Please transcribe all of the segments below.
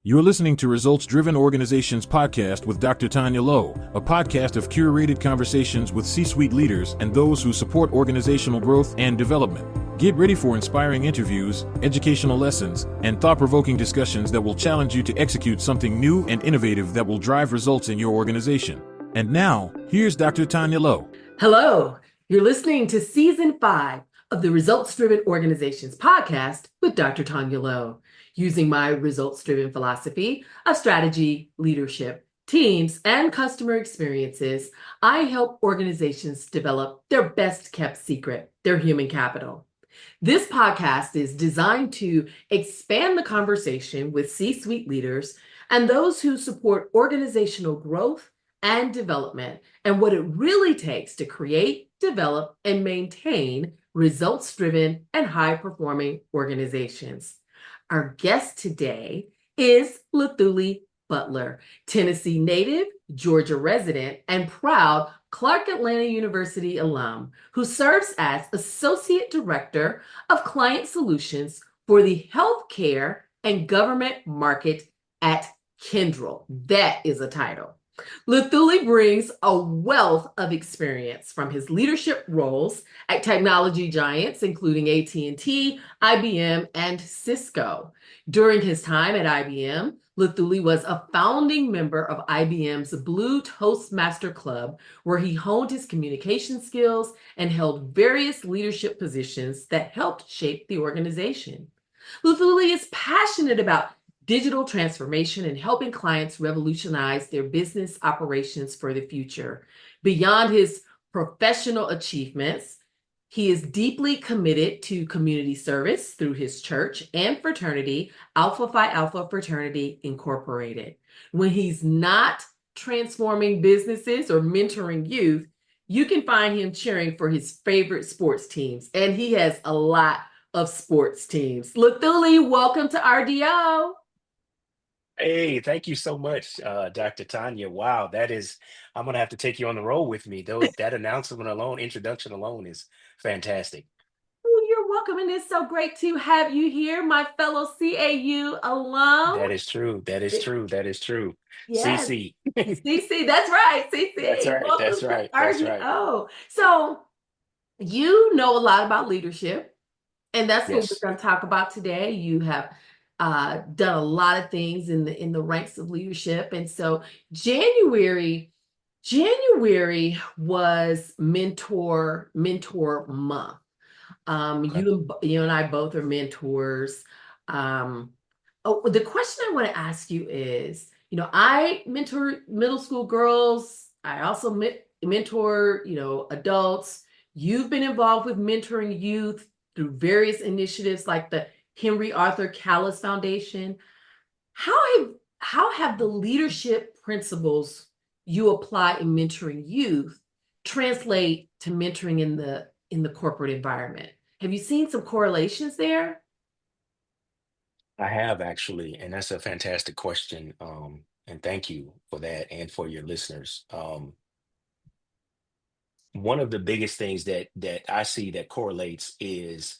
You're listening to Results Driven Organizations Podcast with Dr. Taunya Lowe, a podcast of curated conversations with C-suite leaders and those who support organizational growth and development. Get ready for inspiring interviews, educational lessons, and thought-provoking discussions that will challenge you to execute something new and innovative that will drive results in your organization. And now, here's Dr. Taunya Lowe. Hello, you're listening to Season 5 of the Results Driven Organizations Podcast with Dr. Taunya Lowe. Using my results-driven philosophy of strategy, leadership, teams, and customer experiences, I help organizations develop their best-kept secret, their human capital. This podcast is designed to expand the conversation with C-suite leaders and those who support organizational growth and development, and what it really takes to create, develop, and maintain results-driven and high-performing organizations. Our guest today is Luthuli Butler, Tennessee native, Georgia resident, and proud Clark Atlanta University alum, who serves as Associate Director of Client Solutions for the Healthcare and Government Market at Kyndral. That is a title. Luthuli brings a wealth of experience from his leadership roles at technology giants, including AT&T, IBM, and Cisco. During his time at IBM, Luthuli was a founding member of IBM's Blue Toastmaster Club, where he honed his communication skills and held various leadership positions that helped shape the organization. Luthuli is passionate about digital transformation and helping clients revolutionize their business operations for the future. Beyond his professional achievements, he is deeply committed to community service through his church and fraternity, Alpha Phi Alpha Fraternity Incorporated. When he's not transforming businesses or mentoring youth, you can find him cheering for his favorite sports teams, and he has a lot of sports teams. Luthuli, welcome to RDO. Hey, thank you so much, Dr. Tanya. Wow, I'm going to have to take you on the road with me. Though that announcement alone, introduction alone is fantastic. Oh, you're welcome, and it's so great to have you here, my fellow CAU alum. That is true. That is true. That is true. Yes, CC. CC, that's right, CC. That's right. Welcome That's to right. That's right. RDO. So you know a lot about leadership, and that's what we're Yes. going to talk about today. You have done a lot of things in the ranks of leadership, and so January was mentor month. Okay. You and I both are mentors. The question I want to ask you is, I mentor middle school girls. I also mentor, adults. You've been involved with mentoring youth through various initiatives like the Henry Arthur Callis Foundation. How have the leadership principles you apply in mentoring youth translate to mentoring in the corporate environment? Have you seen some correlations there? I have actually, and that's a fantastic question. And thank you for that and for your listeners. One of the biggest things that I see that correlates is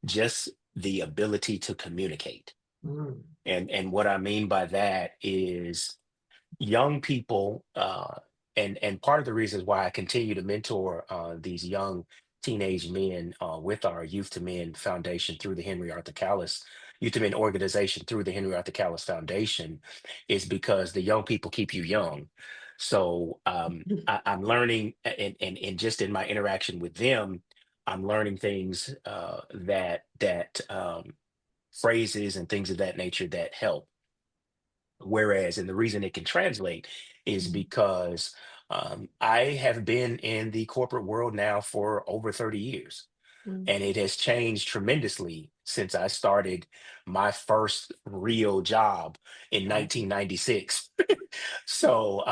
just the ability to communicate. Mm. And what I mean by that is young people, and part of the reasons why I continue to mentor these young teenage men with our Youth to Men Foundation through the Henry Arthur Callis Youth to Men organization through the Henry Arthur Callis Foundation is because the young people keep you young. So I'm learning, and just in my interaction with them, I'm learning things that phrases and things of that nature that help. Whereas, and the reason it can translate is because I have been in the corporate world now for over 30 years, Mm. and it has changed tremendously since I started my first real job in Okay. 1996. So,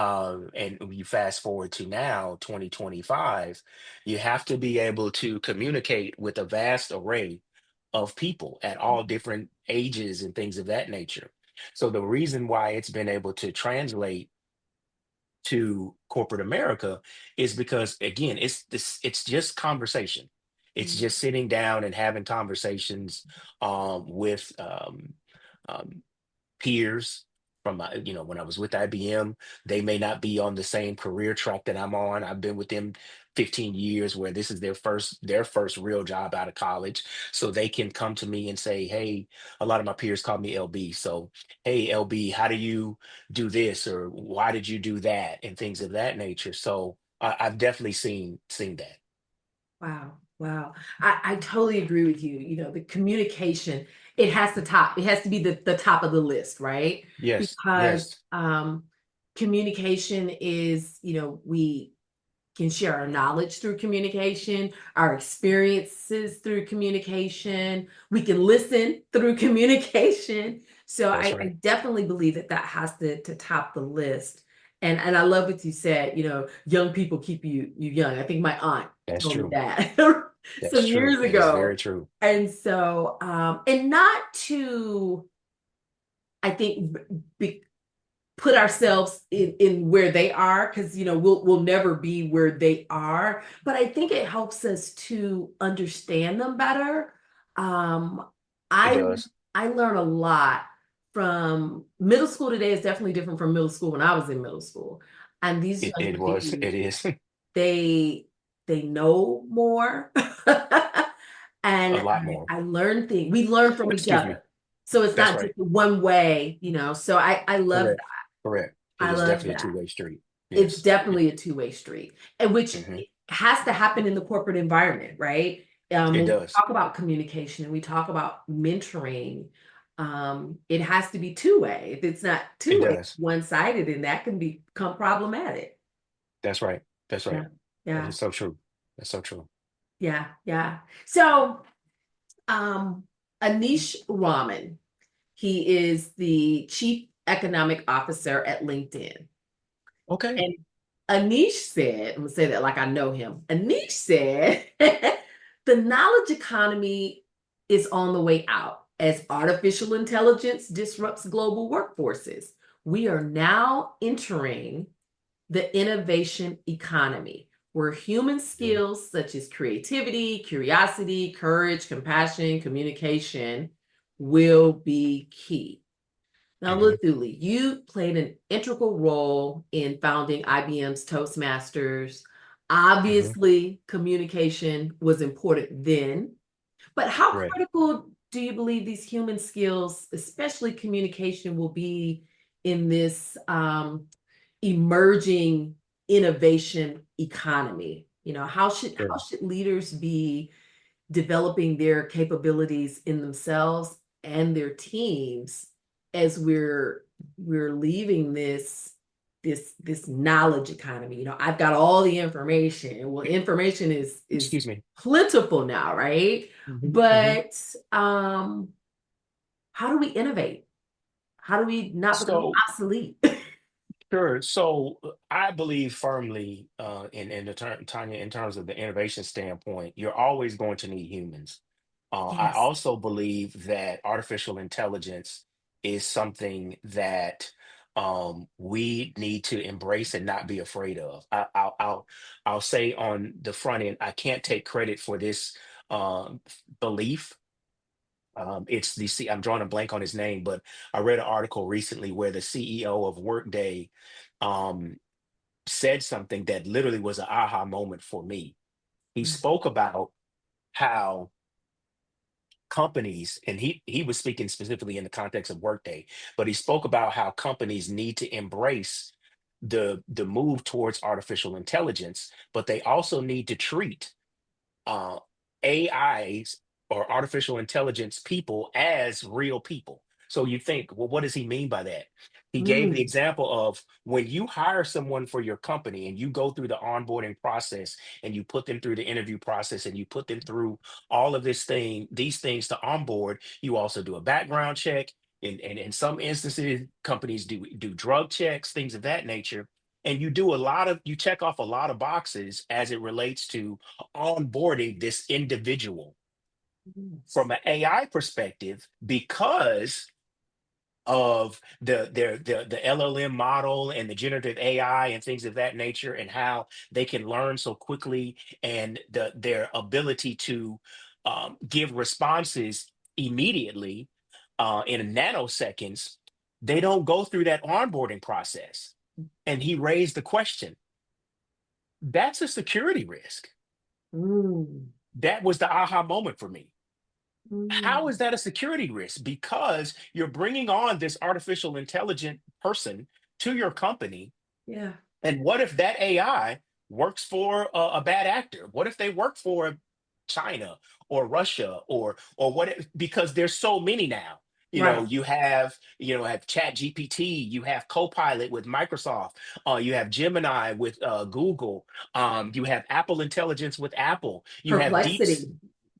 and you fast forward to now, 2025, you have to be able to communicate with a vast array of people at all different ages and things of that nature. So the reason why it's been able to translate to corporate America is because again, it's just conversation. It's Mm. just sitting down and having conversations with um, peers, from my, when I was with IBM, they may not be on the same career track that I'm on. I've been with them 15 years, where this is their first real job out of college. So they can come to me and say, hey, a lot of my peers call me LB. So, hey, LB, how do you do this, or why did you do that, and things of that nature. So I've definitely seen that. Wow. Wow. I totally agree with you. The communication, it has to be the top of the list, right? Yes, Because yes, communication is, we can share our knowledge through communication, our experiences through communication. We can listen through communication. So that's I right. definitely believe that has to top the list. And I love what you said, young people keep you young. I think my aunt That's told me true. that That's some true. years That is ago. very true. And so, and not to, I think, be, put ourselves in where they are, because we'll never be where they are, but I think it helps us to understand them better. um It i does. I learn a lot from middle school. Today is definitely different from middle school when I was in middle school, and these It, young it was. people, It is. they they know more. A And lot more. I learn things, we learn from each Excuse me. other, so it's That's not just right. one way, so I love Correct. that. Correct. It I is love definitely a that. two-way street. It's Yes. definitely a two-way street, and which Hmm. has to happen in the corporate environment, right? It When we does. talk about communication and we talk about mentoring, it has to be two-way. If it's not It two-way, does. one-sided, then that can become problematic. That's right. That's right. Yeah, That yeah, is so true. That's so true. yeah, yeah. So, um, Anish Raman, he is the Chief Economic Officer at LinkedIn. Okay. And Anish said, I'm gonna say that like I know him. Anish said, the knowledge economy is on the way out as artificial intelligence disrupts global workforces. We are now entering the innovation economy, where human Mhm. skills such as creativity, curiosity, courage, compassion, communication will be key. Now, Mhm. Luthuli, you played an integral role in founding IBM's Toastmasters. Mhm. Obviously, communication was important then, but how Correct. critical do you believe these human skills, especially communication, will be in this emerging innovation economy? How Sure. should leaders be developing their capabilities in themselves and their teams as we're leaving this knowledge economy? I've got all the information. Well, information is Excuse me. plentiful now, right? Mhm. Mhm. But how do we innovate? How do we not become So obsolete? sure. So I believe firmly in the term, Tanya, in terms of the innovation standpoint, you're always going to need humans. I Yes. also believe that artificial intelligence is something that we need to embrace and not be afraid of. I'll say on the front end, I can't take credit for this belief. It's the I'm drawing a blank on his name, but I read an article recently where the CEO of Workday um, said something that literally was an aha moment for me. He Mhm. spoke about how companies, and he was speaking specifically in the context of Workday, but he spoke about how companies need to embrace the move towards artificial intelligence, but they also need to treat uh, AIs or artificial intelligence people as real people. So you think, well, what does he mean by that? He gave the Mm, example of when you hire someone for your company and you go through the onboarding process and you put them through the interview process and you put them through all of these things to onboard, you also do a background check. And in some instances, companies do drug checks, things of that nature. And you check off a lot of boxes as it relates to onboarding this individual yes. from an AI perspective because of the LLM model and the generative AI and things of that nature and how they can learn so quickly and their ability to give responses immediately in nanoseconds. they don't go through that onboarding process. And he raised the question, that's a security risk. Mm, That was the aha moment for me. How mm. is that a security risk? Because you're bringing on this artificial intelligent person to your company. Yeah. And what if that AI works for a bad actor? What if they work for China or Russia or what? Because there's so many now. Right. You have Chat GPT, you have Copilot with Microsoft, you have Gemini with Google, you have Apple Intelligence with Apple, you have Perplexity.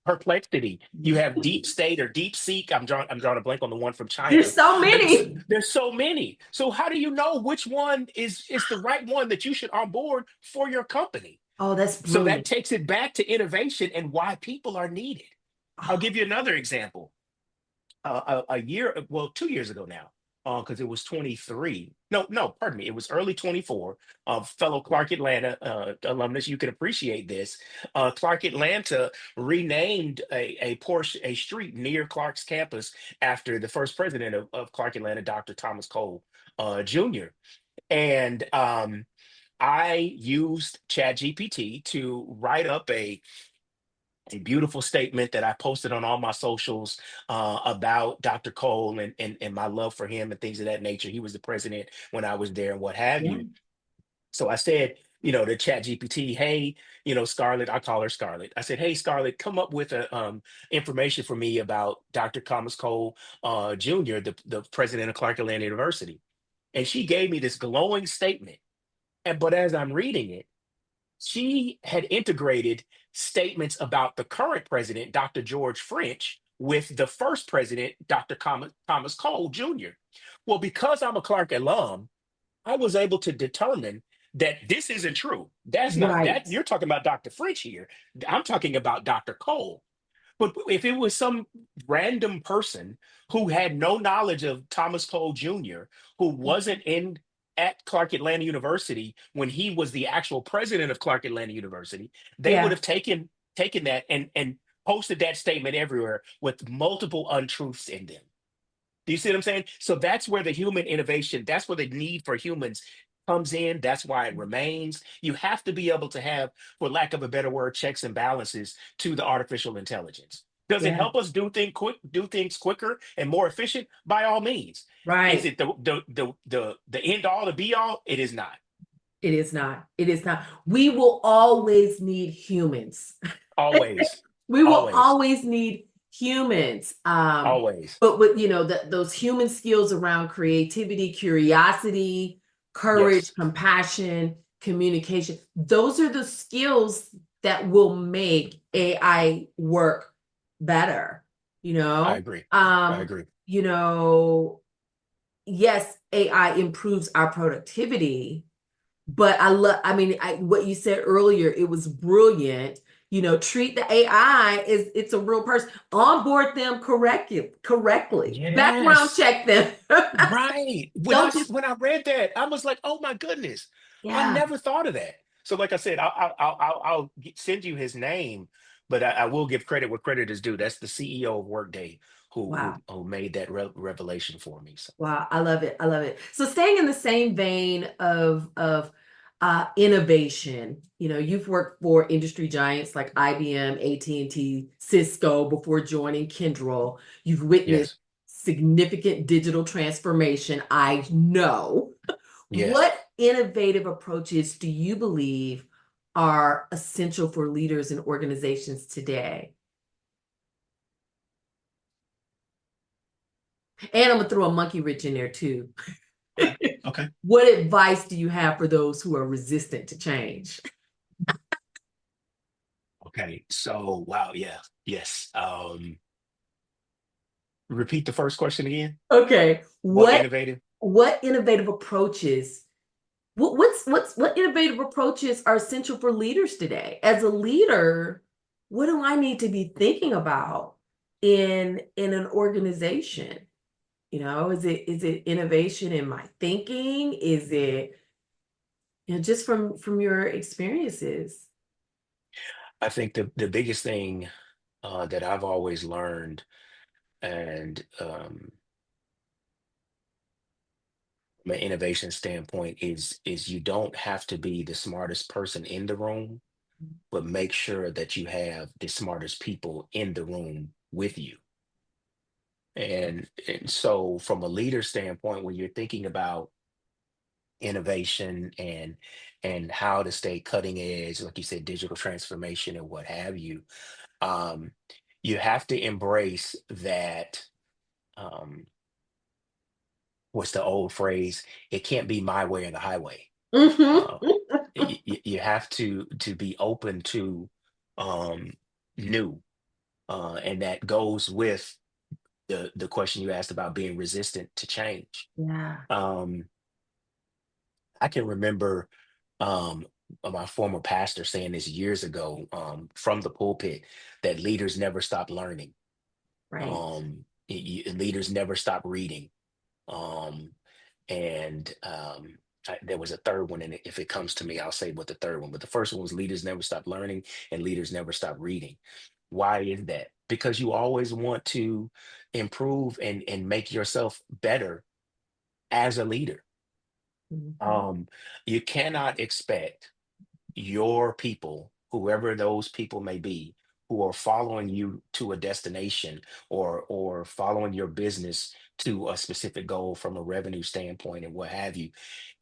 Perplexity. You have Deep State or Deep Seek. I'm drawing a blank on the one from There's China. so There's many. there's so many. So how do you know which one is the right one that you should onboard for your company? Oh, that's So that brilliant. takes it back to innovation and why people are needed. I'll Oh, give you another example. A year, well, 2 years ago now, because it was 23. No, no, pardon me. It was early 24. Fellow Clark Atlanta alumnus, you can appreciate this. Clark Atlanta renamed a street near Clark's campus after the first president of Clark Atlanta, Dr. Thomas Cole Jr. And I used ChatGPT to write up a beautiful statement that I posted on all my socials about Dr. Cole and my love for him and things of that nature. He was the president when I was there and what have yeah. you. So I said, to Chat GPT, hey, Scarlett, I call her Scarlett. I said, hey, Scarlett, come up with a information for me about Dr. Thomas Cole Jr., the president of Clark Atlanta University. And she gave me this glowing statement. But as I'm reading it, she had integrated statements about the current president, Dr. George French, with the first president, Dr. Thomas Cole Jr. Well, because I'm a Clark alum, I was able to determine that this isn't true. That's not Right. that you're talking about Dr. French here. I'm talking about Dr. Cole. But if it was some random person who had no knowledge of Thomas Cole Jr., who wasn't in at Clark Atlanta University when he was the actual president of Clark Atlanta University, they would Yeah. have taken that and posted that statement everywhere with multiple untruths in them. Do you see what I'm saying? So that's where the human innovation, that's where the need for humans comes in. That's why it remains. You have to be able to have, for lack of a better word, checks and balances to the artificial intelligence. Does it Yeah. help us do things quicker and more efficient? By all means. Is Right. it the end all, the be all? It is not. It is not. It is not. We will always need humans. Always, We will always, always need humans. always. But with those human skills around creativity, curiosity, courage, Yes, compassion, communication, those are the skills that will make AI work better. You I know, agree. I um, agree. you know, yes, AI improves our productivity, but I mean, what you said earlier, it was brilliant. Treat the AI as it's a real person. Onboard them correctly. Background Yes. check them. Right. When I Don't just, when I read that, I was like, "Oh my goodness, I yeah. never thought of that." So, like I said, I'll send you his name, but I will give credit where credit is due. That's the CEO of Workday who Wow. who made that revelation for me. So, Wow. I love it. I love it. So staying in the same vein of innovation, you've worked for industry giants like IBM, AT&T, Cisco before joining Kyndral. You've witnessed yes, significant digital transformation. I know. yes. What innovative approaches do you believe are essential for leaders and organizations today? And I'm gonna throw a monkey wrench in there too. Okay. Okay. What advice do you have for those who are resistant to change? Okay. So, wow. Yeah. Yes. Repeat the first question again. Okay, What what innovative? what innovative approaches what innovative approaches are essential for leaders today? As a leader, what do I need to be thinking about in an organization? Is it innovation in my thinking? Is it, just from your experiences? I think the biggest thing that I've always learned and from an innovation standpoint is you don't have to be the smartest person in the room, but make sure that you have the smartest people in the room with you. And so from a leader standpoint, when you're thinking about innovation and how to stay cutting edge, like you said, digital transformation and what have you, um, you have to embrace that. Um, what's the old phrase? It can't be my way or the highway. Uh, Hmm. you have to be open to um, new, and that goes with the question you asked about being resistant to change. Yeah. Um, I can remember um, my former pastor saying this years ago from the pulpit that leaders never stop learning. Right. Leaders never stop reading. Um, and there was a third one, and if it comes to me, I'll say what the third one. But the first one was leaders never stop learning, and leaders never stop reading. Why is that? Because you always want to improve and make yourself better as a leader. Hmm. Um, you cannot expect your people, whoever those people may be, who are following you to a destination or following your business to a specific goal from a revenue standpoint and what have you,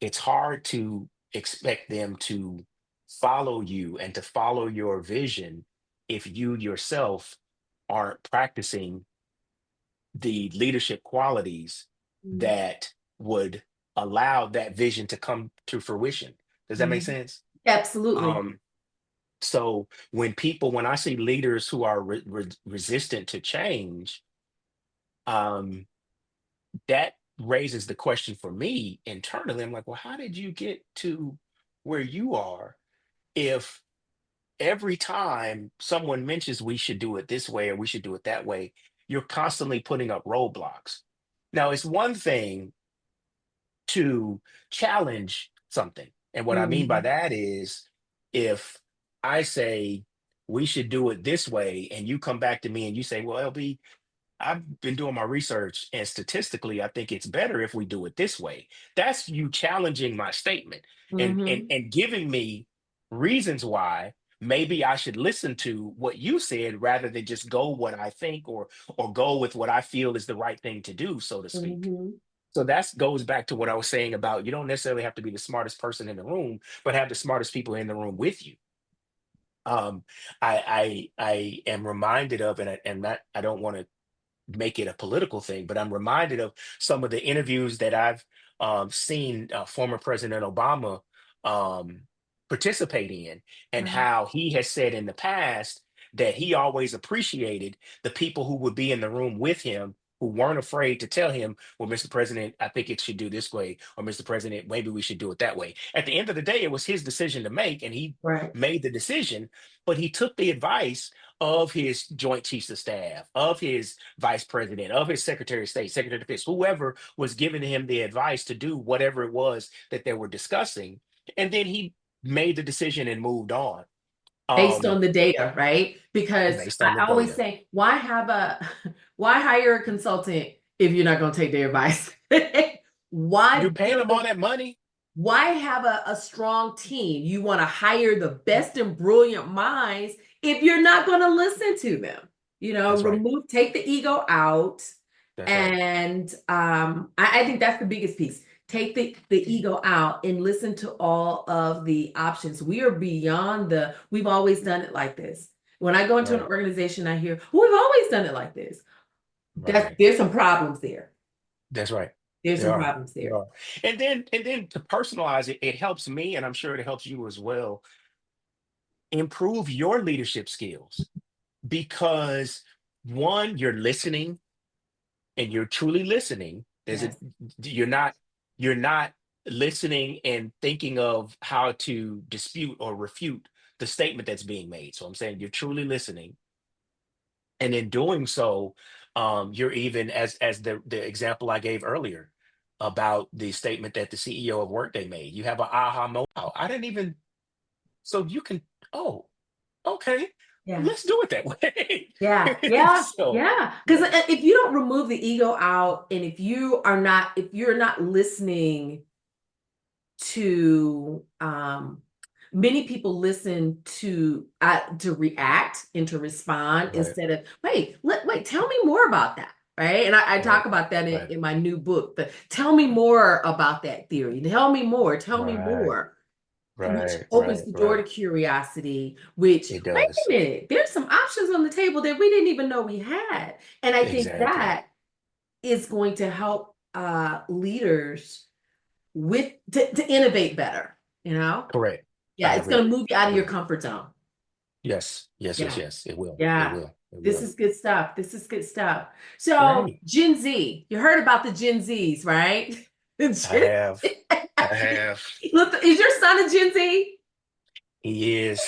it's hard to expect them to follow you and to follow your vision if you yourself aren't practicing the leadership qualities that would allow that vision to come to fruition. Does that make Hmm. sense? Absolutely. Um, so when I see leaders who are resistant to change, um, that raises the question for me internally. I'm like, well, how did you get to where you are if every time someone mentions we should do it this way or we should do it that way, you're constantly putting up roadblocks? Now, it's one thing to challenge something. And what I mean by Hmm. that is if I say we should do it this way, and you come back to me and you say, well, LB, I've been doing my research and statistically, I think it's better if we do it this way. That's you challenging my statement Hmm. and giving me reasons why maybe I should listen to what you said rather than just go what I think or go with what I feel is the right thing to do, so to speak. Hmm. So that goes back to what I was saying about you don't necessarily have to be the smartest person in the room, but have the smartest people in the room with you. Um, I am reminded of, and not I don't want to make it a political thing, but I'm reminded of some of the interviews that I've seen former President Obama um, participating in, and Right. how he has said in the past that he always appreciated the people who would be in the room with him. Who weren't afraid to tell him, well, Mr. President, I think it should do this way, or Mr. President, maybe we should do it that way. At the end of the day, it was his decision to make, and he Right. made the decision, but he took the advice of his Joint Chiefs of Staff, of his Vice President, of his Secretary of State, Secretary of Defense, whoever was giving him the advice to do whatever it was that they were discussing. And then he made the decision and moved on Based um, on the data, right? Because based on the I always data. say, why have a why hire a consultant if you're not going to take their advice? You're Why paying them all build that money. why have a strong team? You want to hire the best and brilliant minds if you're not going to listen to them. That's right. Take the ego out. That's right. And I think that's the biggest piece. Take the ego out and listen to all of the options. We are beyond we've always done it like this. When I go into an Right. organization, I hear, well, we've always done it like this. Right. There's some problems there. That's right. There's There some are. problems There there. are. And then to personalize it, it helps me, and I'm sure it helps you as well, improve your leadership skills because one, you're listening and you're truly listening. Yes. You're not listening and thinking of how to dispute or refute the statement that's being made. So I'm saying you're truly listening, and in doing so, you're even as the example I gave earlier about the statement that the CEO of Workday made. You have an aha moment. Oh, I didn't even. So you can. Oh, okay. Yeah. let's do it that way. Yeah, yeah, So, yeah. Because yeah, if you don't remove the ego out, and if you're not listening to, many people listen to react and to respond right, instead of wait, tell me more about that, right? And I right, talk about that right, in my new book. But tell me more about that theory. Tell me right, more, which right, opens right, the door right. to curiosity, which, It wait a does. minute, there's some options on the table that we didn't even know we had. And I think Exactly. that is going to help leaders to innovate better, you know? Correct. Yeah, I it's going agree. to move you I out of your agree. comfort zone. Yes, yes, yes, Yeah, yes. It will. It yeah. will. It This will. is good stuff. This is good stuff. So, Great. Gen Z, you heard about the Gen Zs, right? I have. I have. Look, is your son a Gen Z? He is.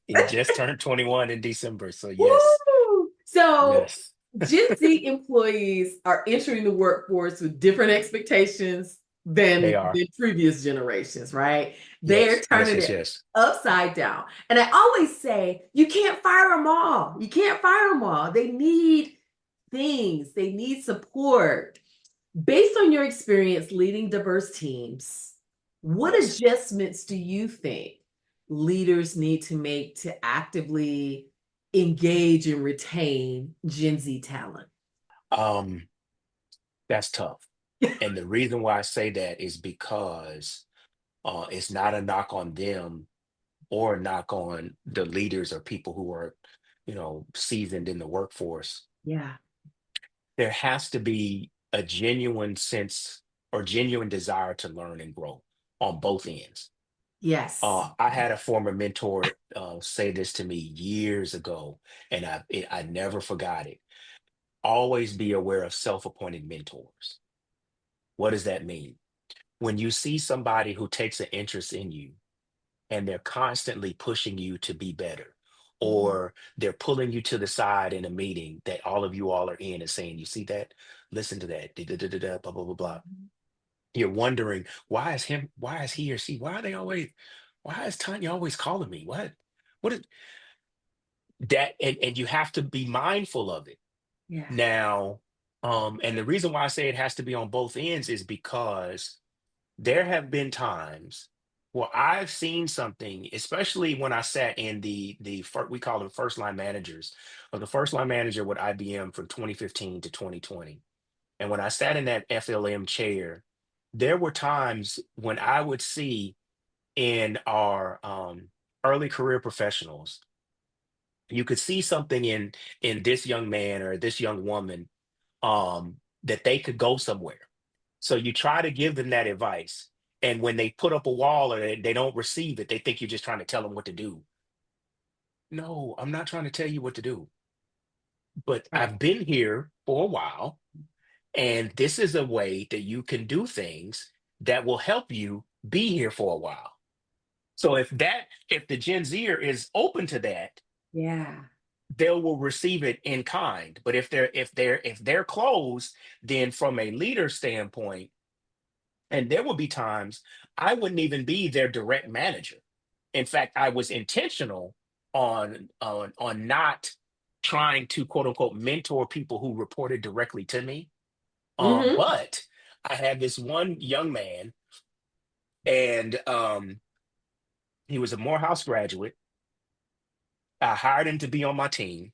He just turned 21 in December. So yes. Woo! So, Yes. Gen Z employees are entering the workforce with different expectations They than are. previous generations, right? They're Yes. Yes, turning yes, it yes. upside down. And I always say, you can't fire them all. You can't fire them all. They need things, they need support. Based on your experience leading diverse teams, what Yes. adjustments do you think leaders need to make to actively engage and retain Gen Z talent? Um, that's tough. And the reason why I say that is because it's not a knock on them or a knock on the leaders or people who are, seasoned in the workforce. Yeah. There has to be a genuine sense or genuine desire to learn and grow on both ends. Yes. I had a former mentor say this to me years ago, and I never forgot it. Always be aware of self-appointed mentors. What does that mean? When you see somebody who takes an interest in you and they're constantly pushing you to be better, Mhm. or they're pulling you to the side in a meeting that all are in and saying, "You see that? Listen to that, da, da, da, da, da, blah, blah, blah, blah." Mhm. You're wondering, why is he or she, why is Tanya always calling me? What is that? And you have to be mindful of it. Yeah. Now, and the reason why I say it has to be on both ends is because there have been times where I've seen something, especially when I sat in we call them first line managers, or the first line manager with IBM from 2015 to 2020. And when I sat in that FLM chair, there were times when I would see in our early career professionals, you could see something in this young man or this young woman, that they could go somewhere. So you try to give them that advice. And when they put up a wall or they don't receive it, they think you're just trying to tell them what to do. No, I'm not trying to tell you what to do. But Right. I've been here for a while, and this is a way that you can do things that will help you be here for a while. So if the Gen Zer is open to that, Yeah. they will receive it in kind. But if they're closed, then from a leader standpoint, and there will be times I wouldn't even be their direct manager. In fact, I was intentional on not trying to quote unquote mentor people who reported directly to me. Hmm. But I had this one young man, and he was a Morehouse graduate. I hired him to be on my team.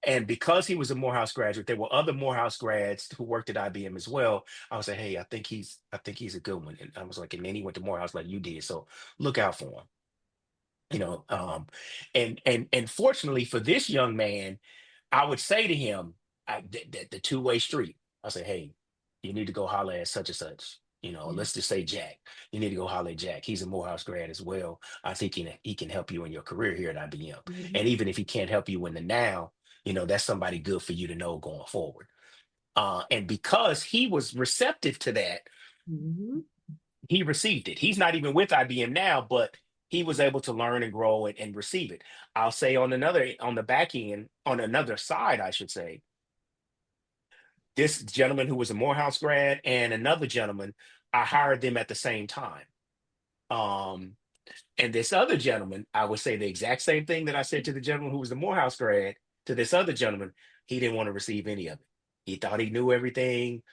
And because he was a Morehouse graduate, there were other Morehouse grads who worked at IBM as well. I was like, hey, I think he's a good one. And I was like, and then he went to Morehouse like you did. So look out for him. You know, and fortunately for this young man, I would say to him, the two-way street. I say, hey, you need to go holler at such and such. Yeah. Let's just say Jack. You need to go holler at Jack. He's a Morehouse grad as well. I think he can help you in your career here at IBM. And Mhm. even if he can't help you in the now, that's somebody good for you to know going forward. And because he was receptive to that, Mhm. he received it. He's not even with IBM now, but he was able to learn and grow and receive it. I'll say on the back end, on another side, I should say, this gentleman who was a Morehouse grad and another gentleman, I hired them at the same time. Um, And this other gentleman, I would say the exact same thing that I said to the gentleman who was the Morehouse grad, to this other gentleman, he didn't want to receive any of it. He thought he knew everything.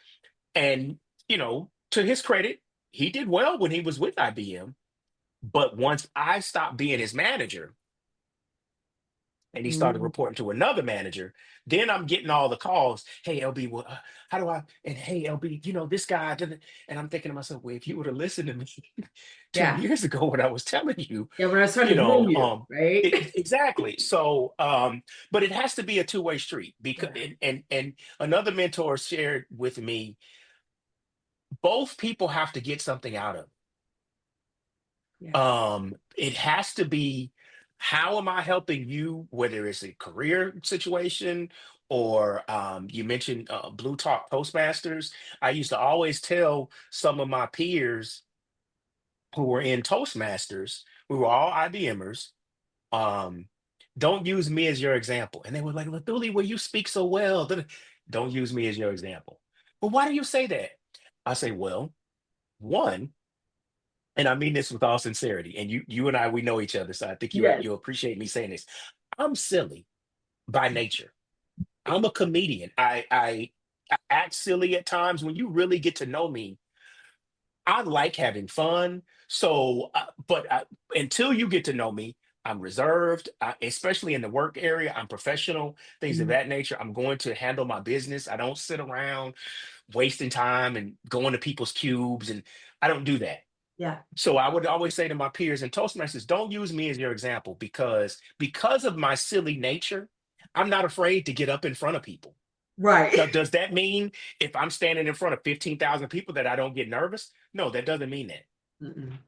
And, to his credit, he did well when he was with IBM. But once I stopped being his manager and he started Mm. reporting to another manager, then I'm getting all the calls. Hey, LB, well, how do I? And hey, LB, this guy didn't. And I'm thinking to myself, well, if you would have listened to me 10 Yeah. years ago when I was telling you, Yeah, when I was trying you to groom know, you, right? exactly. So, but it has to be a two-way street because, Yeah. and another mentor shared with me, both people have to get something out of it. Yeah. It has to be, how am I helping you, whether it's a career situation or you mentioned Blue Talk Toastmasters. I used to always tell some of my peers who were in Toastmasters, we were all IBMers, um, don't use me as your example. And they were like, Luthuli, well, you speak so well. Don't use me as your example. Well, why do you say that? I say, well, one, and I mean this with all sincerity, and you and I, we know each other, so I think Yes. you appreciate me saying this. I'm silly by nature. I'm a comedian. I act silly at times. When you really get to know me, I like having fun. So, until you get to know me, I'm reserved, especially in the work area. I'm professional, things of Mhm. that nature. I'm going to handle my business. I don't sit around wasting time and going to people's cubes, and I don't do that. Yeah. So I would always say to my peers in Toastmasters, don't use me as your example because of my silly nature, I'm not afraid to get up in front of people. Now, Right. does that mean if I'm standing in front of 15,000 people that I don't get nervous? No, that doesn't mean that. Mm-mm.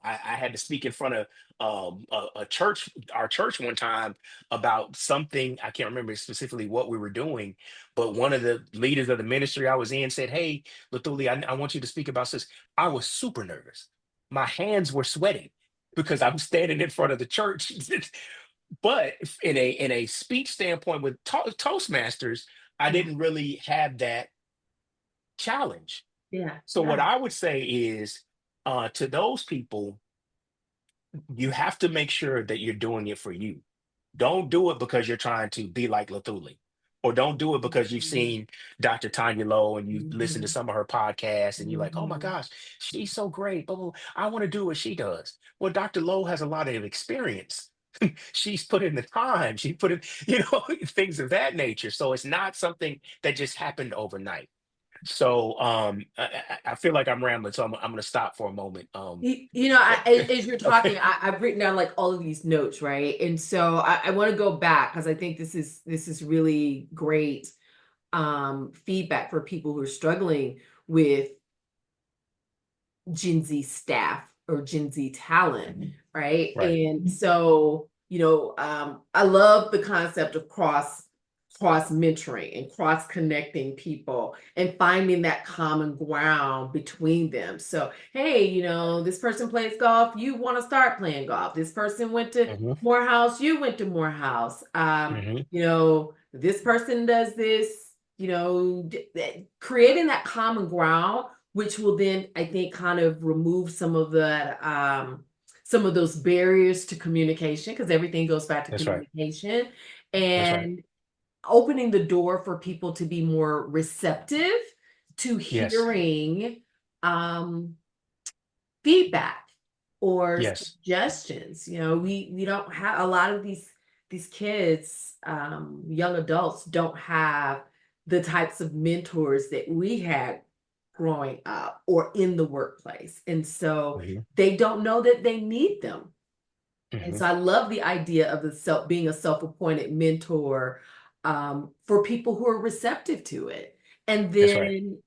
I had to speak in front of a church, our church one time about something. I can't remember specifically what we were doing, but one of the leaders of the ministry I was in said, "Hey, Luthuli, I want you to speak about this." I was super nervous. My hands were sweating because I'm standing in front of the church. But in a speech standpoint with Toastmasters, I Yeah. didn't really have that challenge. Yeah. So what Yeah. I would say is, to those people, you have to make sure that you're doing it for you. Don't do it because you're trying to be like Luthuli, or don't do it because you've Mhm. seen Dr. Tanya Lowe and you've listened to Mhm. some of her podcasts and you're like, oh my Mhm. gosh, she's so great. Blah, blah, blah. I want to do what she does. Well, Dr. Lowe has a lot of experience. She's put in the time. She put in, things of that nature. So it's not something that just happened overnight. So I feel like I'm rambling, so I'm going to stop for a moment. As you're talking, Okay. I've written down like all of these notes, right? And so I want to go back because I think this is really great feedback for people who are struggling with Gen Z staff or Gen Z talent, right? Right. And so, I love the concept of cross mentoring and cross connecting people and finding that common ground between them. So, hey, this person plays golf, you want to start playing golf. This person went to Hmm. Morehouse, you went to Morehouse. Hmm. This person does this, creating that common ground, which will then, I think, kind of remove some of those barriers to communication, because everything goes back to That's right. communication, That's right. and opening the door for people to be more receptive to Yes. hearing um, feedback or Yes. suggestions. We don't have a lot of these kids, young adults don't have the types of mentors that we had growing up or in the workplace. And so Hmm. they don't know that they need them. And Hmm. so I love the idea of being a self-appointed mentor for people who are receptive to it. And That's right. then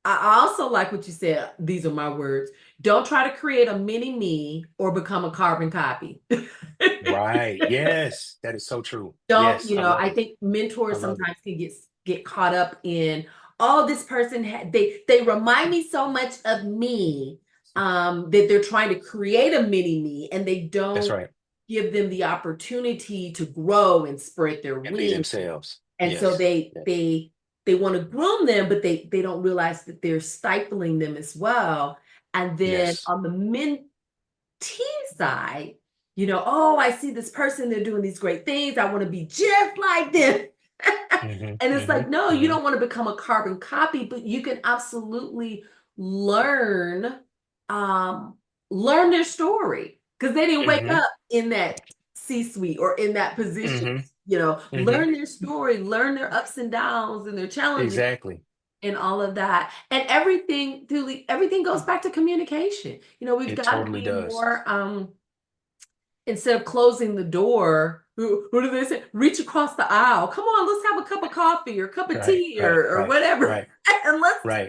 I also like what you said. These are my words. Don't try to create a mini me or become a carbon copy. Right. Yes. That is so true. Don't, Yes. I love I it. think I mentors love it. sometimes can get caught up in, oh, this person they remind me so much of me, that they're trying to create a mini me and they That's don't right. give them the opportunity to grow and spread their And be wings. themselves. And so Yes. they Yes. they they want to groom them, but they don't realize that they're stifling them as well. And then Yes. on the T side, oh, I see this person, they're doing these great things. I want to be just like them. And it's like, no, you don't want to become a carbon copy, but you can absolutely learn, learn their story because they didn't wake up in that C-suite or in that position. Learn their story, learn their ups and downs and their challenges. Exactly. And all of that. And everything, Thule, everything goes back to communication. We've It got to totally be does. more, instead of closing the door, what do they say? Reach across the aisle. Come on, let's have a cup of coffee or a cup of Right, tea right, or right, whatever. right, And right.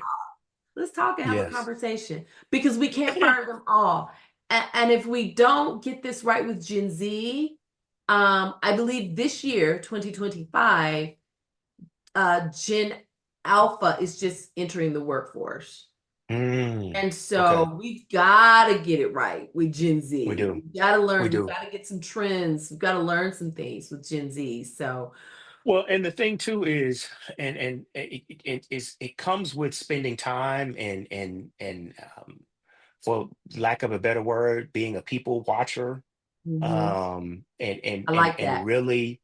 let's talk and have a Yes. conversation because we can't fire them all. And if we don't get this right with Gen Z, I believe this year, 2025, Gen Alpha is just entering the workforce. And Okay. so we've got to get it right with Gen We Z. do. We've got to We learn, we've do. got to get some trends, we've got to learn some things with Gen Z. So, Well, and the thing too is, and it comes with spending time and for lack of a better word, being a people watcher, mhm, and I like and that. really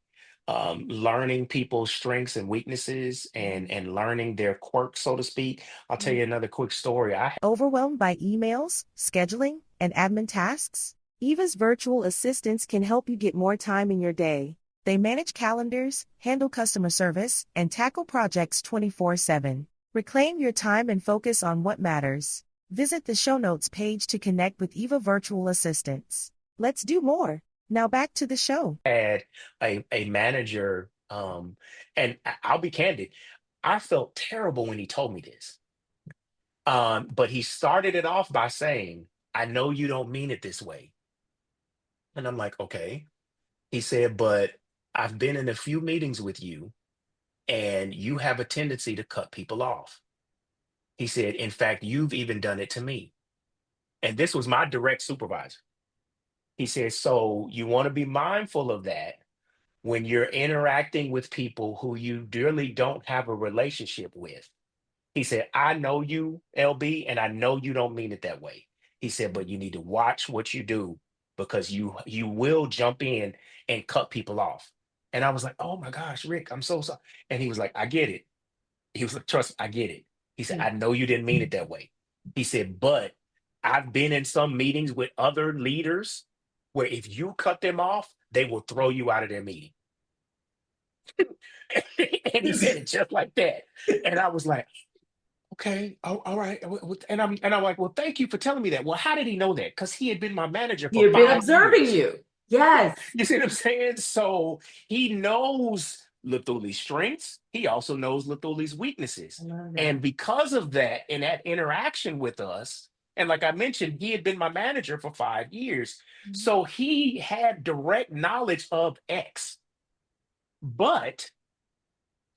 learning people's strengths and weaknesses Mhm. and learning their quirks, so to speak. I'll tell Mhm. you another quick story. Overwhelmed by emails, scheduling, and admin tasks? Eva's virtual assistants can help you get more time in your day. They manage calendars, handle customer service, and tackle projects 24/7. Reclaim your time and focus on what matters. Visit the show notes page to connect with Eva virtual assistants. Let's do more. Now back to the show. Had a manager, and I'll be candid, I felt terrible when he told me this. But he started it off by saying, "I know you don't mean it this way." And I'm like, "Okay." He said, "But I've been in a few meetings with you, and you have a tendency to cut people off." He said, "In fact, you've even done it to me." And this was my direct supervisor. He said, "So you want to be mindful of that when you're interacting with people who you dearly don't have a relationship with." He said, "I know you, LB, and I know you don't mean it that way." He said, "But you need to watch what you do because you will jump in and cut people off." And I was like, "Oh my gosh, Rick, I'm so sorry." And he was like, "I get it." He was like, "Trust me, I get it." He said, "I know you didn't mean it that way." He said, "But I've been in some meetings with other leaders where if you cut them off, they will throw you out of their meeting." And he said it just like that. And I was like, "Okay, all right." And I'm like, "Well, thank you for telling me that." Well, how did he know that? Because he had been my manager He for had been five observing years. you. Yes. You see what I'm saying? So he knows Luthuli's strengths. He also knows Luthuli's weaknesses. I love And that. because of that, in that interaction with us, and like I mentioned, he had been my manager for 5 years. Mhm. So he had direct knowledge of X. But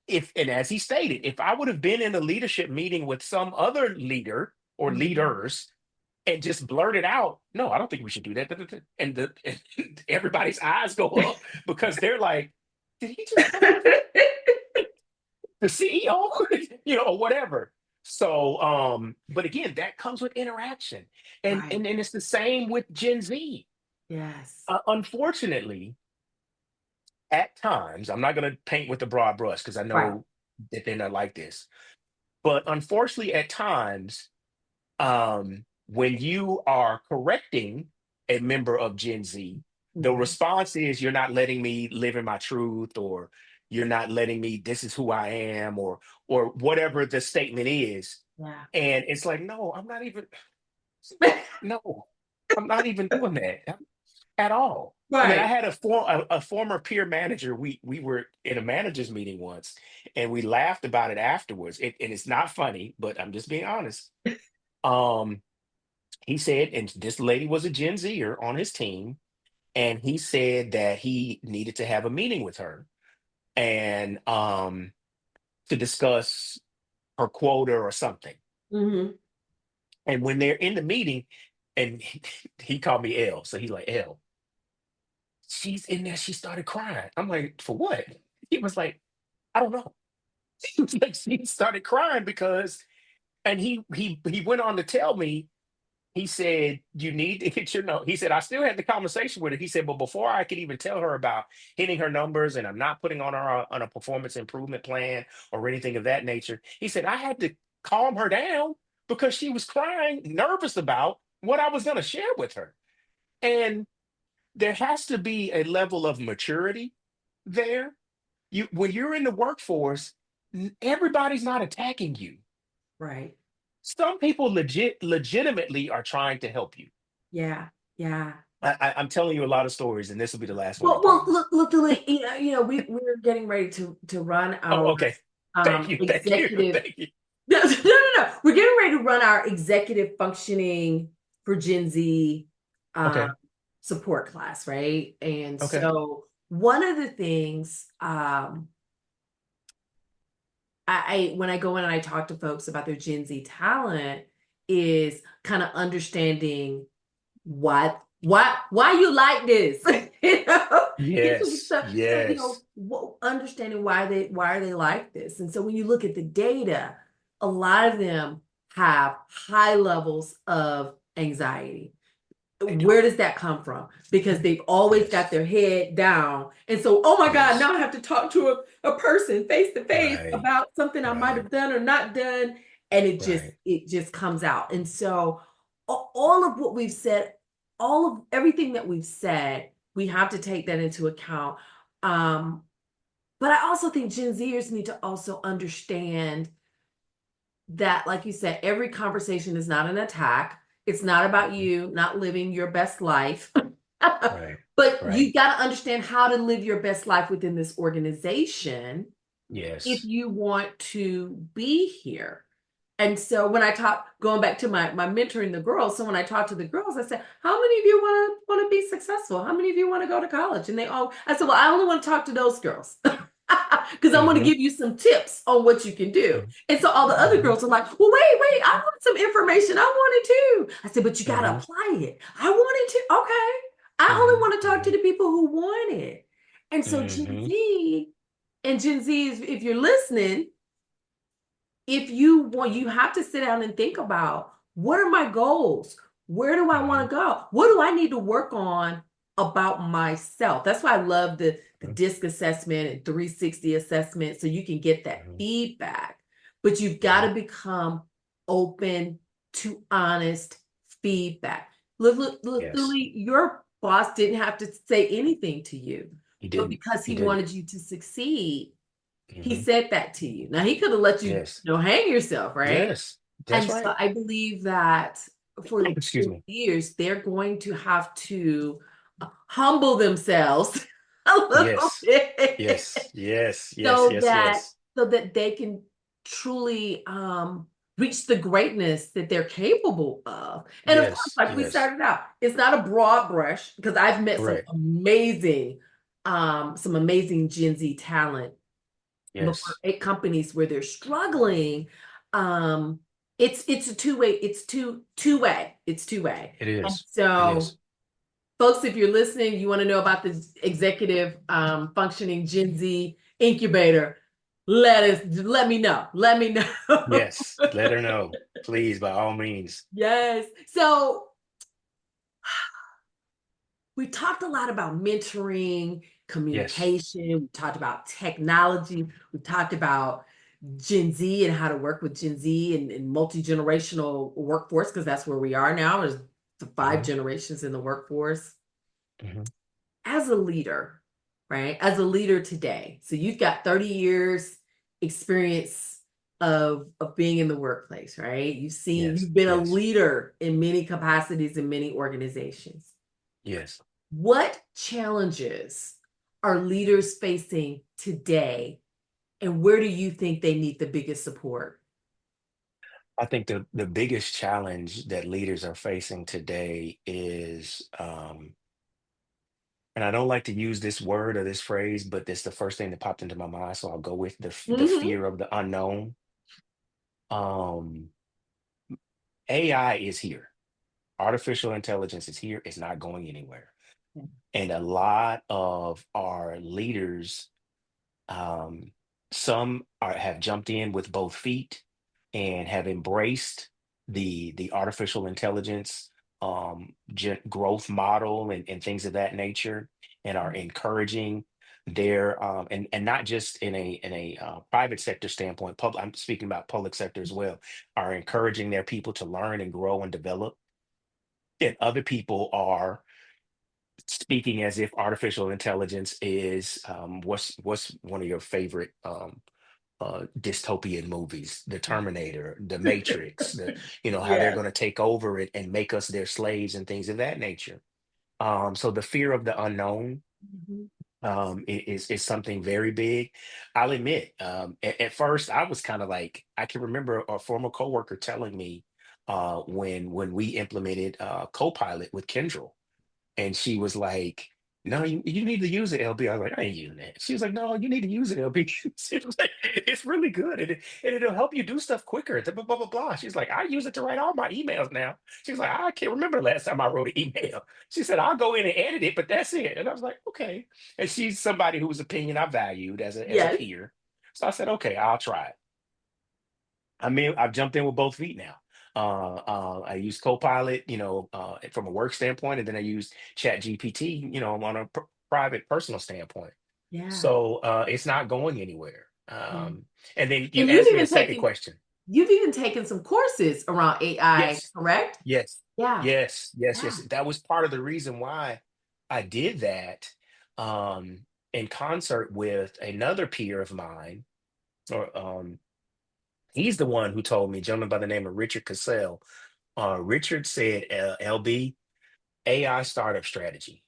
if, and as he stated, if I would have been in a leadership meeting with some other leader or Mhm. leaders and just blurted out, "No, I don't think we should do that." And and everybody's eyes go up because they're like, "Did he just cut off the CEO?" Or whatever. So, but again, that comes with interaction, and Right. and it's the same with Gen Z. Yes. Unfortunately, at times, I'm not going to paint with a broad brush because I Right. know that they're not like this. But unfortunately, at times, when you are correcting a member of Gen Z, the Mhm. response is, "You're not letting me live in my truth," or "You're not letting me, this is who I am," or whatever the statement is. Yeah. And it's like, no, I'm not even, no, I'm not even doing that at all. I mean, I Right. had a former peer manager. We were in a managers meeting once, and we laughed about it afterwards. And it's not funny, but I'm just being honest. Um, he said, and this lady was a Gen Zer on his team, and he said that he needed to have a meeting with her and to discuss her quota or something. Hmm. And when they're in the meeting, and he called me L, so he's like, "L, she's in there. She started crying." I'm like, "For what?" He was like, "I don't know." He was like, she started crying because, and he went on to tell me he said, you need to get your note. He said, I still had the conversation with her. He said, but before I could even tell her about hitting her numbers and I'm not putting on her on a performance improvement plan or anything of that nature, he said, I had to calm her down because she was crying, nervous about what I was going to share with her. And there has to be a level of maturity there. When you're in the workforce, everybody's not attacking you. Right. Some people legitimately are trying to help you. Yeah. Yeah. I'm telling you a lot of stories, and this will be the last one, I Well, promise. look, Luthuli, we're getting ready to run Oh, our okay. Thank you. Thank you. executive. Thank you. No, no, no, no. We're getting ready to run our executive functioning for Gen Z Okay. support class, right? And Okay. so one of the things I when I go in and I talk to folks about their Gen Z talent is kind of understanding why you like this. you know Yes. Yes. understanding why are they like this. And so when you look at the data, a lot of them have high levels of anxiety. They do. Where does that come from? Because they've always got Yes. their head down. And so, oh my God, Yes. now I have to talk to a person face to face Right. about something I might Right. have done or not done. And Right. it just comes out. And so all of what we've said, all of everything that we've said, we have to take that into account. Um, but I also think Gen Zers need to also understand that, like you said, every conversation is not an attack. It's not about Mhm. you not living your best life. Right. But you Right. got to understand how to live your best life within this organization if Yes. you want to be here. And so when I talk, going back to my mentoring the girls, so when I talk to the girls, I said, how many of you want to be successful? How many of you want to go to college? And I said, well, I only want to talk to those girls because I want to Hmm. give you some tips on what you can do. And so all the other Hmm. girls are like, well, wait, I want some information. I want it too. I said, but you got to Hmm. apply it. I want it too. Okay. I only Hmm. want to talk to Hmm. the people who want it. And so Hmm. Gen Z, if you're listening, if you want, you have to sit down and think about what are my goals? Where do I want Hmm. to go? What do I need to work on about myself? That's why I love the DISC assessment and 360 assessment, so you can get that Hmm. feedback. But you've got Hmm. to become open to honest feedback. Look, Yes. Lily, your boss didn't have to say anything to you, He but didn't. because He he didn't. wanted you to succeed, he Hmm. said that to you. Now he could have let you, Yes. hang yourself, right? Yes. That's And so right. I believe that for Excuse me. years, they're going to have to humble themselves a little Yes. bit Yes. Yes. Yes. so Yes. that Yes. they can truly reach the greatness that they're capable of. And of course, Yes. like we Yes. started out, it's not a broad brush because I've met Correct. some amazing Gen Z talent before Yes. at companies where they're struggling. um it's a two-way, it's two-way. It And is. It so is. folks, if you're listening, you want to know about the executive functioning Gen Z incubator, let me know. Yes. Let her know, please, by all means. Yes, so we talked a lot about mentoring, Yes. communication, we talked about technology, we talked about Gen Z and how to work with Gen Z and multi-generational workforce, because that's where we are now. There's the five Hmm. generations in the workforce. Hmm. As a leader, right? As a leader today, so you've got 30 years experience of being in the workplace, right? Yes. You've been a Yes. leader in many capacities in many organizations. Yes. What challenges are leaders facing today, and where do you think they need the biggest support? I think the biggest challenge that leaders are facing today is, and I don't like to use this word or this phrase, but it's the first thing that popped into my mind, so I'll go with the Mhm. fear of the unknown. Um, AI is here. Artificial intelligence is here. It's not going anywhere. And a lot of our leaders, um, some have jumped in with both feet and have embraced. the artificial intelligence growth model and things of that nature, and are encouraging their and not just in a private sector standpoint. Public, I'm speaking about public sector as well, are encouraging their people to learn and grow and develop. And other people are speaking as if artificial intelligence is what's one of your favorite dystopian movies, the Terminator, the Matrix, how they're Yes. going to take over it and make us their slaves and things of that nature. So the fear of the unknown Mhm. is something very big. I'll admit, at first I was kind of like, I can remember a former coworker telling me when we implemented Copilot with Kyndral, and she was like, "No, you need to use it, LB." I was like, "I ain't using that." She was like, "No, you need to use it, LB." She was like, "It's really good, and it'll help you do stuff quicker." Blah, blah, blah, blah. She's like, "I use it to write all my emails now." She's like, "I can't remember the last time I wrote an email." She said, "I'll go in and edit it, but that's it." And I was like, "Okay." And she's somebody whose opinion I valued as a Yes. peer. So I said, "Okay, I'll try it." I mean, I've jumped in with both feet now. I use Copilot, from a work standpoint, and then I use Chat GPT, on a private, personal standpoint. Yeah. So it's not going anywhere. Yeah. And then you And asked me a second question. you've even taken some courses around AI, Yes, correct? yes, Yeah. yes, yes, yes. Yeah. That was part of the reason why I did that, in concert with another peer of mine. Or he's the one who told me, a gentleman by the name of Richard Cassell. Richard said, LB, AI startup strategy.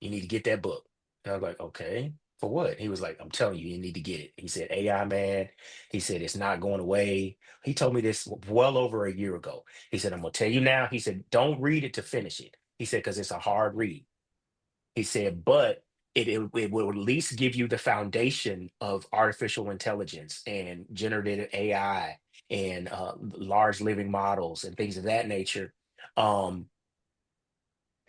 You need to get that book. And I was like, okay, for what? He was like, I'm telling you, you need to get it. He said, AI, man. He said, it's not going away. He told me this well over a year ago. He said, I'm going to tell you now. He said, don't read it to finish it. He said, because it's a hard read. He said, but it will at least give you the foundation of artificial intelligence and generative AI and large living models and things of that nature. Um,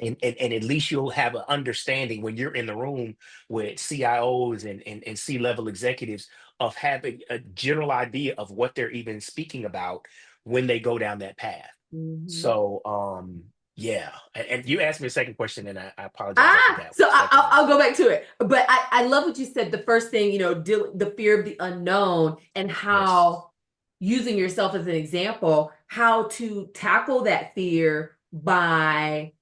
and at least you'll have an understanding when you're in the room with CIOs and C-level executives, of having a general idea of what they're even speaking about when they go down that path. Mhm. So yeah. And you asked me a second question, and I apologize, I Ah, forgot what so the second I'll was. go back to it. But I love what you said. The first thing, the fear of the unknown, and Yes. how, using yourself as an example, how to tackle that fear by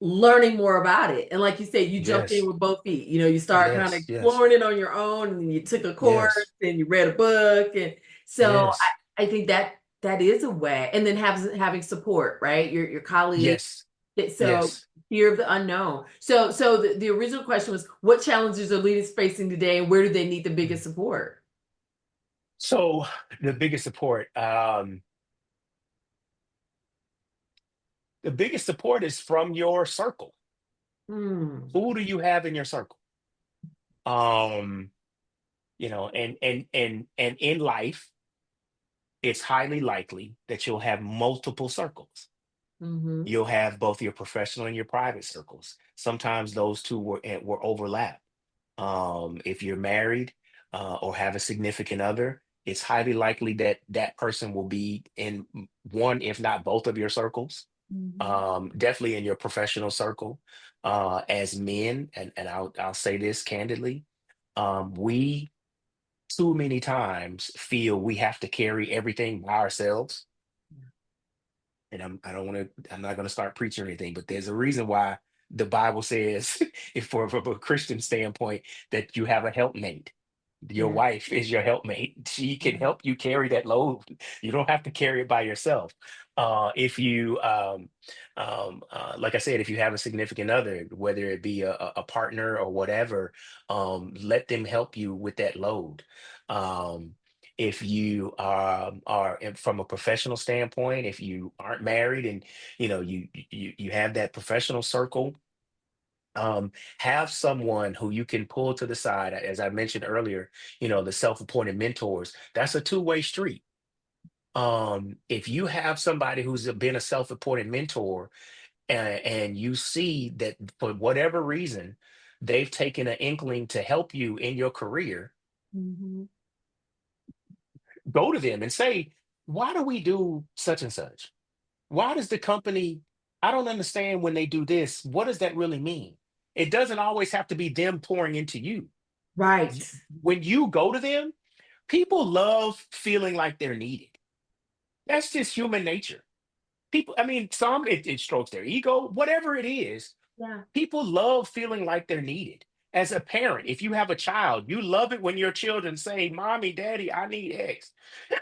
learning more about it. And like you said, you jumped in Yes. with both feet. You start kind of Yes. Yes. exploring it on your own, and you took a course Yes. and you read a book. And so Yes. I think that is a way. And then having support, right? Your colleague. Yes. So Yes. fear of the unknown. So the original question was, what challenges are leaders facing today, and where do they need the biggest support? So the biggest support is from your circle. Hmm. Who do you have in your circle? Um, and in life, it's highly likely that you'll have multiple circles. Mm-hmm. You'll have both your professional and your private circles. Sometimes those two were overlap. If you're married or have a significant other, it's highly likely that that person will be in one, if not both, of your circles. Mm-hmm. Definitely in your professional circle. As men, and I'll say this candidly, we too many times feel we have to carry everything by ourselves. And I'm not going to start preaching or anything, but there's a reason why the Bible says, if from a Christian standpoint, that you have a helpmate. Your Yeah. wife is your helpmate. She can help you carry that load. You don't have to carry it by yourself. If you, like I said, if you have a significant other, whether it be a partner or whatever, let them help you with that load. If you from a professional standpoint, if you aren't married and you have that professional circle, have someone who you can pull to the side. As I mentioned earlier, the self-appointed mentors, that's a two-way street. If you have somebody who's been a self-appointed mentor, and you see that for whatever reason they've taken an inkling to help you in your career, Mm-hmm. go to them and say, why do we do such and such? why does the company, I don't understand when they do this. What does that really mean? It doesn't always have to be them pouring into you. Right. Y- When you go to them, people love feeling like they're needed. That's just human nature. People, I mean, some it strokes their ego, whatever it is. Yeah. People love feeling like they're needed. As a parent, if you have a child, you love it when your children say, Mommy, Daddy, I need X.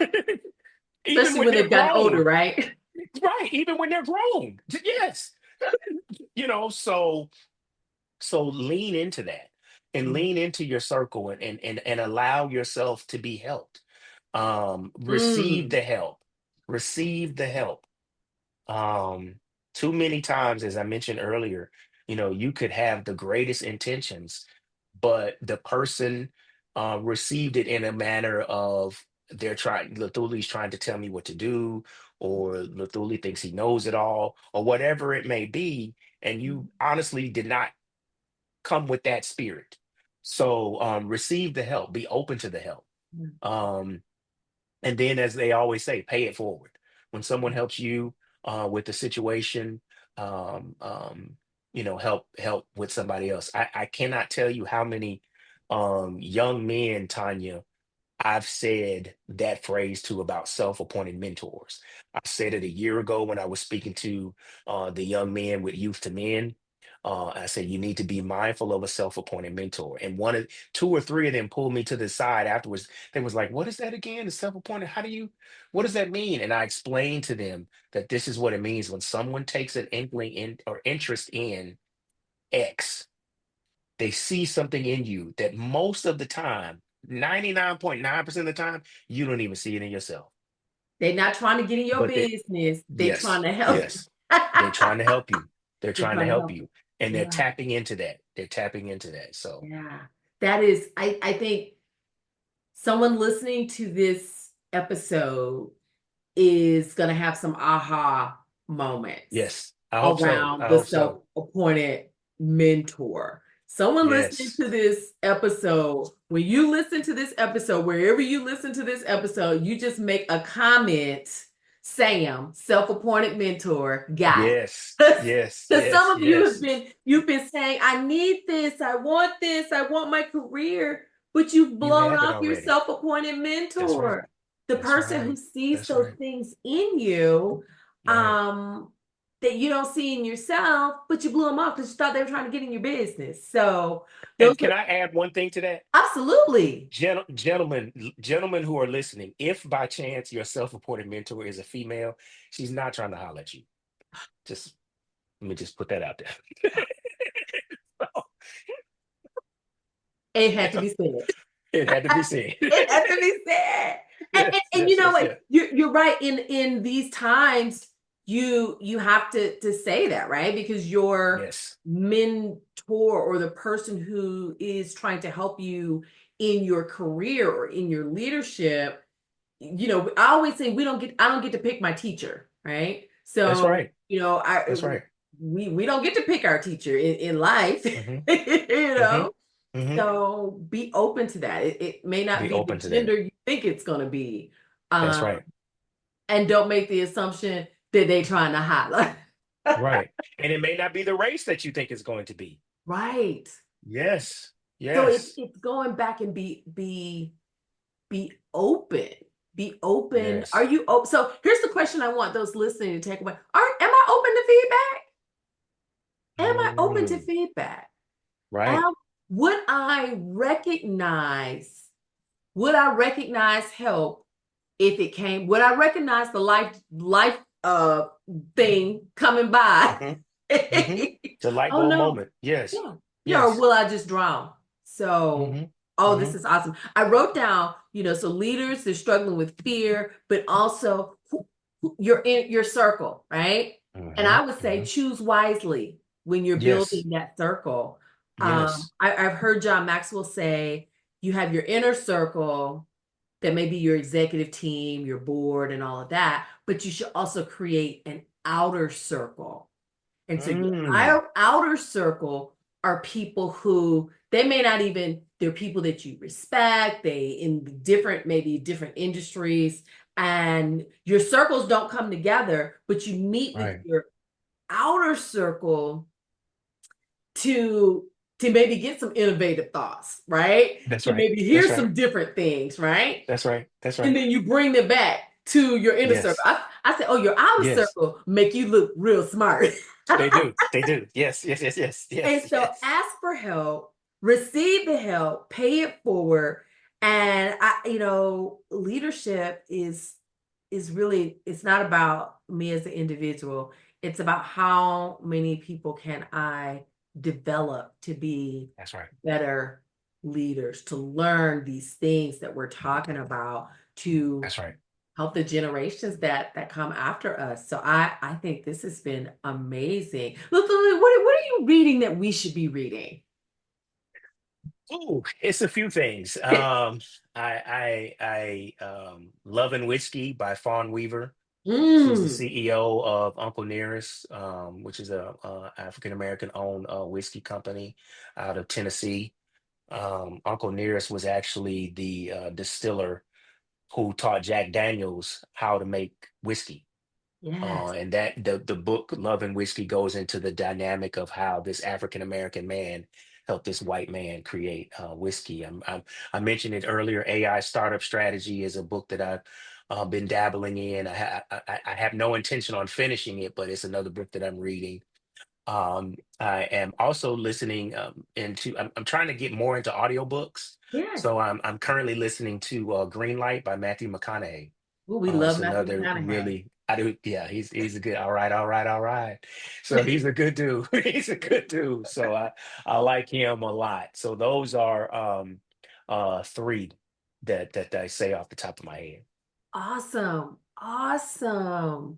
Even Especially when when they're they've gotten older, grown. right? Right. Even when they're grown. Yes. So lean into that and lean into your circle and allow yourself to be helped. Receive Mm. the help. Receive the help. um Too many times, as I mentioned earlier, you could have the greatest intentions, but the person received it in a manner of, Luthuli's trying to tell me what to do, or Luthuli thinks he knows it all, or whatever it may be, and you honestly did not come with that spirit. So receive the help, be open to the help. um and then, as they always say, pay it forward. When someone helps you with the situation, um, um, help with somebody else. I cannot tell you how many young men, Tanya, I've said that phrase to about self-appointed mentors. I said it a year ago when I was speaking to the young men with Youth to Men. I said, you need to be mindful of a self-appointed mentor. And two or three of them pulled me to the side afterwards. They was like, what is that again? The self-appointed, what does that mean? And I explained to them that this is what it means when someone takes an inkling in or interest in X. They see something in you that most of the time, 99.9% of the time, you don't even see it in yourself. They're not trying to get in your But business. They're trying yes, to help you. yes, they're trying to help you. They're They're trying to trying to help help you. you. And they're Yeah. tapping into that. They're tapping into that. So, Yeah. That is, I think someone listening to this episode is going to have some aha moments yes, I hope so. around I the hope so. self-appointed mentor. Someone listening Yes. to this episode, when you listen to this episode, wherever you listen to this episode, you just make a comment, Sam, self-appointed mentor, got Yes. it. Yes. Because some Yes. of you Yes. you've been saying, I need this, I want my career, but you've You blown have it off your already. self-appointed That's right. mentor, the That's person who right. sees That's those right. things in you, Right. that you don't see in yourself, but you blew them off because you thought they were trying to get in your business. So those And can I add one thing to that? absolutely. Gentlemen who are listening, if by chance your self-appointed mentor is a female, she's not trying to holler at you. Just let me just put that out there. So, It had to be said. it had to be said. It had to be said. And, Yes, and you yes, know yes, what? yes. You're right. In these times, you have to say that, right? Because your Yes, mentor or the person who is trying to help you in your career or in your leadership, I always say I don't get to pick my teacher, right? that's So, right. I That's right. we don't get to pick our teacher in life, Hmm. you Hmm. know. Hmm. So be open to that. It may not Be be the open to that. gender you think it's going to be. That's Um, right. and don't make the assumption that they trying to highlight. Right. And it may not be the race that you think it's going to be. Right. Yes. So it's Yes. it's going back and be open. Be open. Are Yes. you open? So here's the question I want those listening to take away. Am I open to feedback? Am I open to Mm, feedback? right. Am, would I recognize, would I recognize help if it came? Would I recognize the life thing coming by? Hmm. Hmm. The light Oh bulb no. moment. Yes. Yeah. Yeah, or Yes. will I just drown? So, Hmm. oh, Hmm. this is awesome. I wrote down, so leaders, they're struggling with fear, but also you're in your circle, right? And Hmm. I would say Hmm. choose wisely when you're Yes. building that circle. Yes. I've heard John Maxwell say you have your inner circle that may be your executive team, your board, and all of that, but you should also create an outer circle. And so your Mm. outer circle are people who they may not even, they're people that you respect, they in maybe different industries. and your circles don't come together, but you meet with Right. your outer circle to maybe get some innovative thoughts, right? That's To right. maybe hear That's right. some different things, right? That's right. That's And right. then you bring them back to your inner circle. Yes. I said, oh, your outer Yes. circle make you look real smart. They do. They do. Yes. Yes. Yes. Yes. And Yes. so Yes. ask for help, receive the help, pay it forward. And leadership is really, it's not about me as an individual. It's about how many people can I develop to be That's right. better leaders, to learn these things that we're talking about, to That's right. help the generations that come after us. So I think this has been amazing. Look, what are you reading that we should be reading? Oh, it's a few things. Love and Whiskey by Fawn Weaver. She's the Mm, CEO of Uncle Nearest, which is a African American owned whiskey company out of Tennessee. Uncle Nearest was actually the distiller who taught Jack Daniels how to make whiskey. yes. And that the book Love and Whiskey goes into the dynamic of how this African American man helped this white man create whiskey. I mentioned it earlier. AI Startup Strategy is a book that I've been dabbling in. I have no intention on finishing it, but it's another book that I'm reading. I am also listening into. I'm trying to get more into audiobooks. Yes. So I'm currently listening to Green Light by Matthew McConaughey. Ooh, we love It's Matthew another McConaughey. really, I do, yeah, he's a good, all right, all right, all right. So he's a good dude. He's a good dude. So I like him a lot. So those are three that I say off the top of my head. Awesome. Awesome.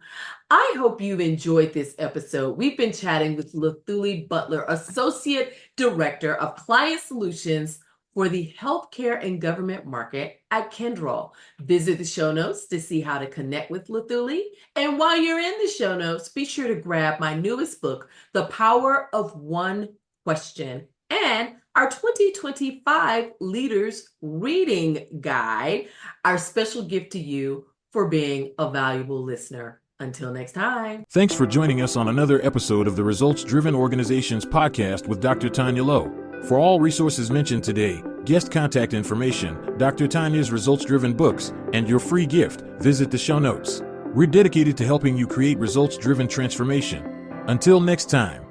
I hope you've enjoyed this episode. We've been chatting with Luthuli Butler, Associate Director of Client Solutions for the Healthcare and Government Market at Kyndral. Visit the show notes to see how to connect with Luthuli. And while you're in the show notes, be sure to grab my newest book, The Power of One Question, and our 2025 Leaders Reading Guide, our special gift to you for being a valuable listener. Until next time. Thanks for joining us on another episode of the Results Driven Organizations podcast with Dr. Taunya Lowe. For all resources mentioned today, guest contact information, Dr. Tanya's results driven books, and your free gift, visit the show notes. We're dedicated to helping you create results driven transformation. Until next time.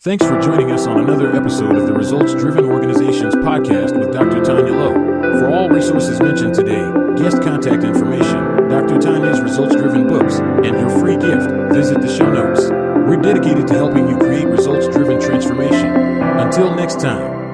Thanks for joining us on another episode of the Results Driven Organizations podcast with Dr. Taunya Lowe. For all resources mentioned today, guest contact information, Dr. Tanya's Results Driven books, and your free gift, visit the show notes. We're dedicated to helping you create results driven transformation. Until next time.